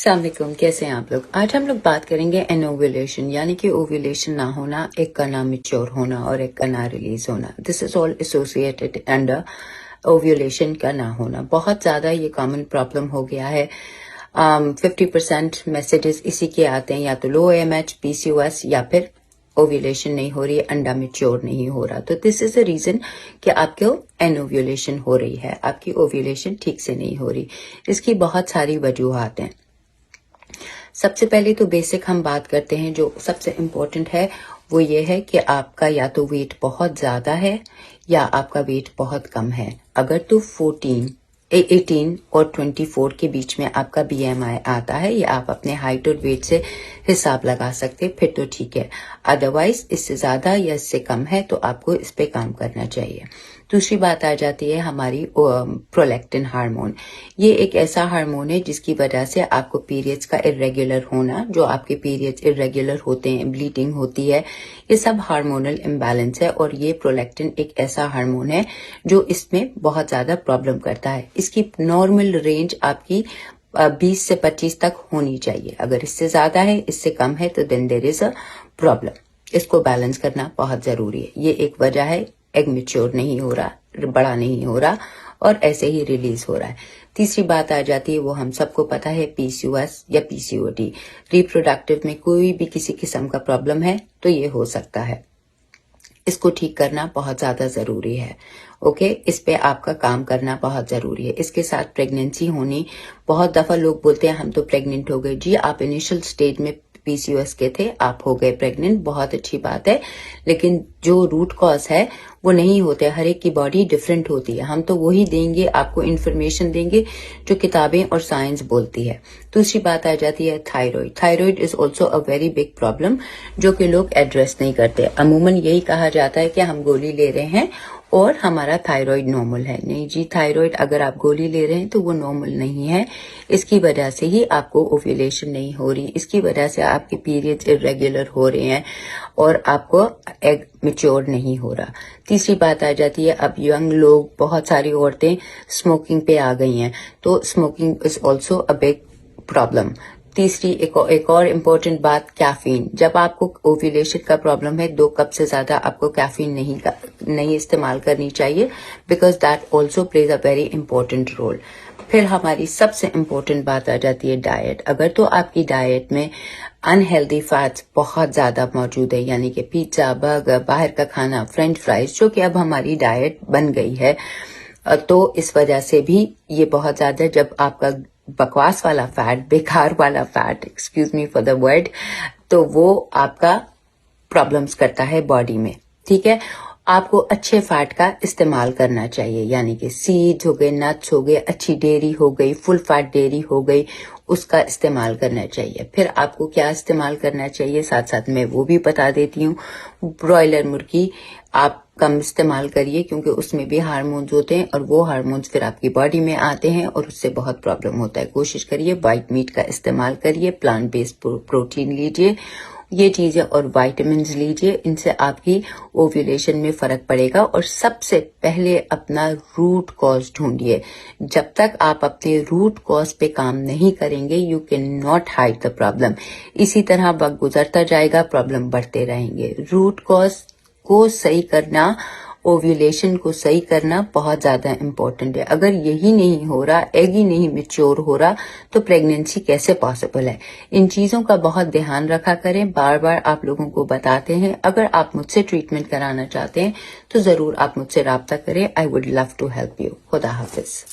अस्सलामुअलैकुम, कैसे हैं आप लोग। आज हम लोग बात करेंगे एनोव्यूलेशन यानी कि ओव्यूलेशन ना होना, एक का ना मैच्योर होना और एक का ना रिलीज होना। This is all associated under ovulation का ना होना। बहुत ज़्यादा ये कॉमन प्रॉब्लम हो गया है। 50% मैसेजेस इसी के आते हैं, या तो लो AMH, PCOS या फिर ओव्यूलेशन नहीं हो रही है, अंडा मैच्योर नहीं हो रहा। तो दिस इज द रीजन कि आपको एनोव्यूलेशन हो रही है, आपकी ओव्यूलेशन ठीक से नहीं हो रही। इसकी बहुत सारी वजूहात हैं। सबसे पहले तो बेसिक हम बात करते हैं, जो सबसे इम्पोर्टेंट है वो ये है कि आपका या तो वेट बहुत ज़्यादा है या आपका वेट बहुत कम है। अगर तो 18 और 24 के बीच में आपका BMI आता है, या आप अपने हाइट और वेट से हिसाब लगा सकते हैं, फिर तो ठीक है। अदरवाइज इससे ज़्यादा या इससे कम है तो आपको इस पे काम करना चाहिए। दूसरी बात आ जाती है हमारी प्रोलैक्टिन हार्मोन। ये एक ऐसा हार्मोन है जिसकी वजह से आपको पीरियड्स का इरेगुलर होना, जो आपके पीरियड्स इरेगुलर होते हैं, ब्लीडिंग होती है, ये सब हार्मोनल इम्बैलेंस है। और ये प्रोलैक्टिन एक ऐसा हार्मोन है जो इसमें बहुत ज़्यादा प्रॉब्लम करता है। इसकी नॉर्मल रेंज आपकी 20 से 25 तक होनी चाहिए। अगर इससे ज़्यादा है, इससे कम है, तो then there is a problem. इसको बैलेंस करना बहुत ज़रूरी है। ये एक वजह है, एग मैच्योर नहीं हो रहा, बड़ा नहीं हो रहा और ऐसे ही रिलीज हो रहा है। तीसरी बात आ जाती है, वो हम सबको पता है, PCOS या PCOD। रिप्रोडक्टिव में कोई भी किसी किस्म का प्रॉब्लम है तो ये हो सकता है। इसको ठीक करना बहुत ज़्यादा ज़रूरी है। ओके, इस पे आपका काम करना बहुत ज़रूरी है। इसके साथ प्रेगनेंसी होनी, बहुत दफ़ा लोग बोलते हैं हम तो प्रेग्नेंट हो गए। जी, आप इनिशियल स्टेज में PCOS के थे, आप हो गए प्रेग्नेंट, बहुत अच्छी बात है। लेकिन जो रूट कॉज है वो नहीं होते। हर एक की बॉडी डिफरेंट होती है। हम तो वही देंगे, आपको इन्फॉर्मेशन देंगे जो किताबें और साइंस बोलती है। दूसरी बात आ जाती है thyroid. Thyroid is also a very big problem जो कि लोग एड्रेस नहीं करते। अमूमन यही कहा जाता है कि हम गोली ले रहे हैं और हमारा थायराइड नॉर्मल है। नहीं जी, थायराइड अगर आप गोली ले रहे हैं तो वो नॉर्मल नहीं है। इसकी वजह से ही आपको ओव्यूलेशन नहीं हो रही, इसकी वजह से आपके पीरियड्स इरेगुलर हो रहे हैं और आपको एग मैच्योर नहीं हो रहा। तीसरी बात आ जाती है, अब यंग लोग, बहुत सारी औरतें स्मोकिंग पे आ गई हैं, तो smoking is also a big problem. तीसरी एक और इम्पोर्टेंट बात, कैफीन। जब आपको ओव्यूलेशन का प्रॉब्लम है, 2 कप से ज्यादा आपको कैफीन नहीं इस्तेमाल करनी चाहिए, because that also plays a very important role. फिर हमारी सबसे इम्पोर्टेंट बात आ जाती है डाइट। अगर तो आपकी डाइट में अनहेल्दी फैट्स बहुत ज्यादा मौजूद है, यानी कि पिज्जा, बर्गर, बाहर का खाना, फ्रेंच फ्राइज, जो कि अब हमारी डाइट बन गई है, तो इस वजह से भी ये बहुत ज्यादा, जब आपका बकवास वाला फैट, बेकार वाला fat, excuse me for the word, तो वो आपका प्रॉब्लम्स करता है बॉडी में। ठीक है, आपको अच्छे फैट का इस्तेमाल करना चाहिए, यानी कि सीड्स हो गए, नट्स हो गए, अच्छी डेयरी हो गई, फुल फैट डेयरी हो गई, उसका इस्तेमाल करना चाहिए। फिर आपको क्या इस्तेमाल करना चाहिए, साथ साथ मैं वो भी बता देती हूँ। ब्रॉयलर मुर्गी आप कम इस्तेमाल करिए, क्योंकि उसमें भी हार्मोन्स होते हैं और वो हार्मोन्स फिर आपकी बॉडी में आते हैं और उससे बहुत प्रॉब्लम होता है। कोशिश करिए व्हाइट मीट का इस्तेमाल करिए, प्लांट बेस्ड प्रोटीन लीजिए, ये चीजें, और विटामिन्स लीजिए। इनसे आपकी ओव्यूलेशन में फर्क पड़ेगा। और सबसे पहले अपना रूट कॉज ढूंढिए। जब तक आप अपने रूट कॉज पे काम नहीं करेंगे, you can not hide the problem. इसी तरह वक्त गुजरता जाएगा, प्रॉब्लम बढ़ते रहेंगे। रूट कॉज को सही करना, ओव्यूलेशन को सही करना बहुत ज्यादा इम्पोर्टेंट है। अगर यही नहीं हो रहा, एग ही नहीं मैच्योर हो रहा, तो प्रेगनेंसी कैसे पॉसिबल है। इन चीजों का बहुत ध्यान रखा करें। बार बार आप लोगों को बताते हैं। अगर आप मुझसे ट्रीटमेंट कराना चाहते हैं तो जरूर आप मुझसे राब्ता करें। I would love to help you. खुदा हाफिज।